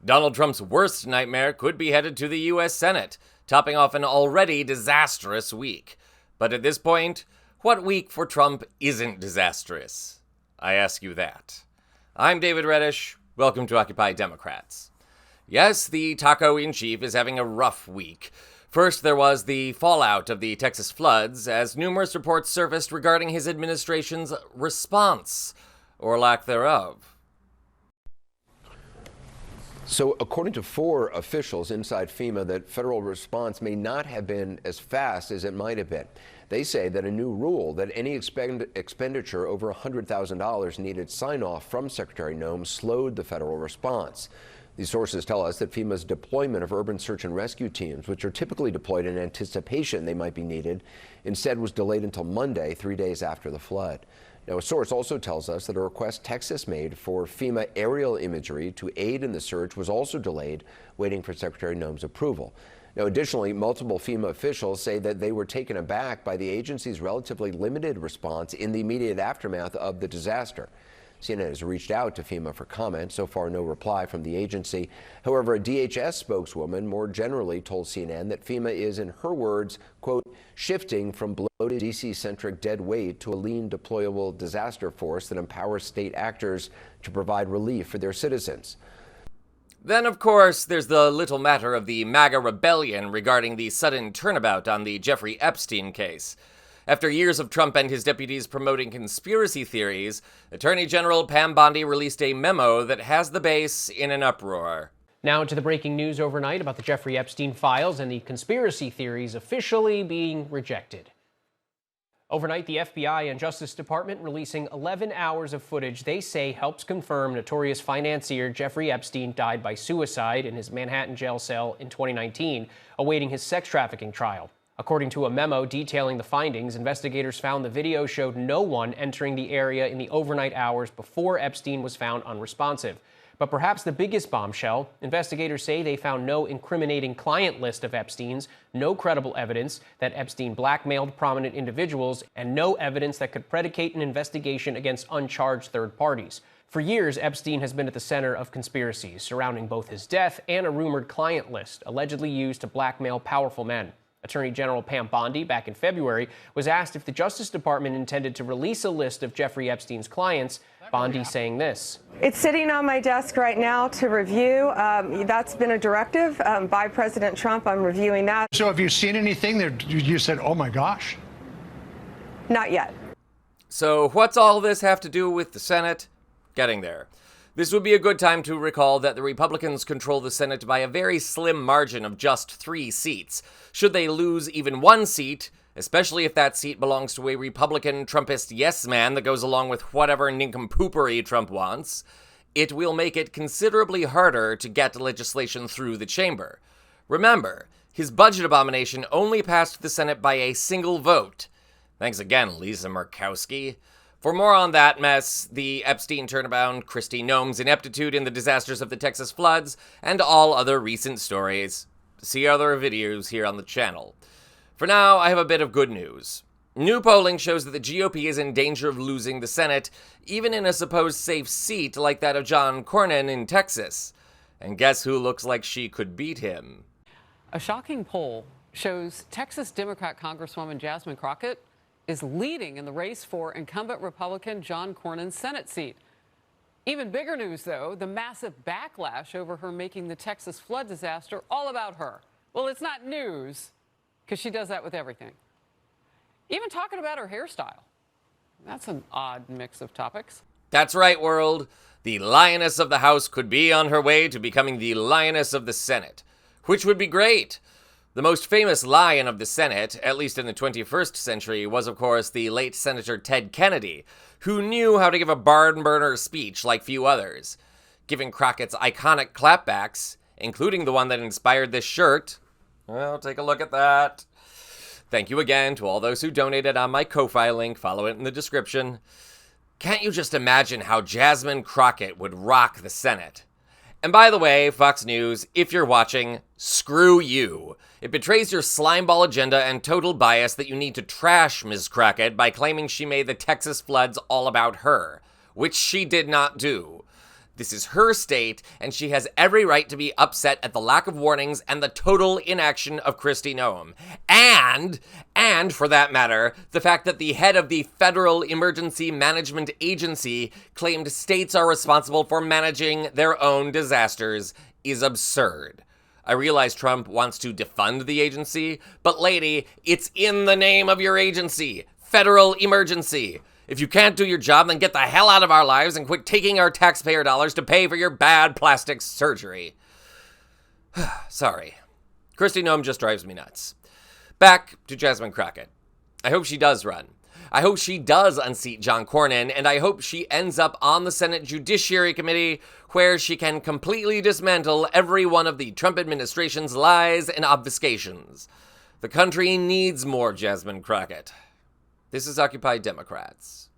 Donald Trump's worst nightmare could be headed to the U.S. Senate, topping off an already disastrous week. But at this point, what week for Trump isn't disastrous? I ask you that. I'm David Reddish. Welcome to Occupy Democrats. Yes, the taco-in-chief is having a rough week. First, there was the fallout of the Texas floods, as numerous reports surfaced regarding his administration's response, or lack thereof. So, according to 4 officials inside FEMA, that federal response may not have been as fast as it might have been. They say that a new rule that any expenditure over $100,000 needed sign-off from Secretary Noem slowed the federal response. These sources tell us that FEMA's deployment of urban search and rescue teams, which are typically deployed in anticipation they might be needed, instead was delayed until Monday, 3 days after the flood. Now, a source also tells us that a request Texas made for FEMA aerial imagery to aid in the search was also delayed, waiting for Secretary Noem's approval. Now, additionally, multiple FEMA officials say that they were taken aback by the agency's relatively limited response in the immediate aftermath of the disaster. CNN has reached out to FEMA for comment. So far, no reply from the agency. However, a DHS spokeswoman more generally told CNN that FEMA is, in her words, quote, shifting from bloated DC-centric dead weight to a lean deployable disaster force that empowers state actors to provide relief for their citizens. Then, of course, there's the little matter of the MAGA rebellion regarding the sudden turnabout on the Jeffrey Epstein case. After years of Trump and his deputies promoting conspiracy theories, Attorney General Pam Bondi released a memo that has the base in an uproar. Now to the breaking news overnight about the Jeffrey Epstein files and the conspiracy theories officially being rejected. Overnight, the FBI and Justice Department releasing 11 hours of footage they say helps confirm notorious financier Jeffrey Epstein died by suicide in his Manhattan jail cell in 2019, awaiting his sex trafficking trial. According to a memo detailing the findings, investigators found the video showed no one entering the area in the overnight hours before Epstein was found unresponsive. But perhaps the biggest bombshell, investigators say they found no incriminating client list of Epstein's, no credible evidence that Epstein blackmailed prominent individuals, and no evidence that could predicate an investigation against uncharged third parties. For years, Epstein has been at the center of conspiracies surrounding both his death and a rumored client list allegedly used to blackmail powerful men. Attorney General Pam Bondi, back in February, was asked if the Justice Department intended to release a list of Jeffrey Epstein's clients, Bondi saying this. It's sitting on my desk right now to review. That's been a directive by President Trump. I'm reviewing that. So have you seen anything that you said, oh my gosh? Not yet. So what's all this have to do with the Senate? Getting there. This would be a good time to recall that the Republicans control the Senate by a very slim margin of just 3 seats. Should they lose even 1 seat, especially if that seat belongs to a Republican Trumpist yes man that goes along with whatever nincompoopery Trump wants, it will make it considerably harder to get legislation through the chamber. Remember, his budget abomination only passed the Senate by a single vote. Thanks again, Lisa Murkowski. For more on that mess, the Epstein turnabout, Kristi Noem's ineptitude in the disasters of the Texas floods, and all other recent stories, see other videos here on the channel. For now, I have a bit of good news. New polling shows that the GOP is in danger of losing the Senate, even in a supposed safe seat like that of John Cornyn in Texas. And guess who looks like she could beat him? A shocking poll shows Texas Democrat Congresswoman Jasmine Crockett is leading in the race for incumbent Republican John Cornyn's Senate seat. Even bigger news, though, the massive backlash over her making the Texas flood disaster all about her. Well, it's not news, because she does that with everything. Even talking about her hairstyle. That's an odd mix of topics. That's right, world. The lioness of the House could be on her way to becoming the lioness of the Senate, which would be great. The most famous lion of the Senate, at least in the 21st century, was, of course, the late Senator Ted Kennedy, who knew how to give a barn-burner speech like few others, giving Crockett's iconic clapbacks, including the one that inspired this shirt. Well, take a look at that. Thank you again to all those who donated on my Ko-Fi link. Follow it in the description. Can't you just imagine how Jasmine Crockett would rock the Senate? And by the way, Fox News, if you're watching, screw you. It betrays your slimeball agenda and total bias that you need to trash Ms. Crockett by claiming she made the Texas floods all about her, which she did not do. This is her state, and she has every right to be upset at the lack of warnings and the total inaction of Kristi Noem. And for that matter, the fact that the head of the Federal Emergency Management Agency claimed states are responsible for managing their own disasters is absurd. I realize Trump wants to defund the agency, but lady, it's in the name of your agency. Federal emergency. If you can't do your job, then get the hell out of our lives and quit taking our taxpayer dollars to pay for your bad plastic surgery. Sorry. Kristi Noem just drives me nuts. Back to Jasmine Crockett. I hope she does run. I hope she does unseat John Cornyn, and I hope she ends up on the Senate Judiciary Committee where she can completely dismantle every one of the Trump administration's lies and obfuscations. The country needs more Jasmine Crockett. This is Occupy Democrats.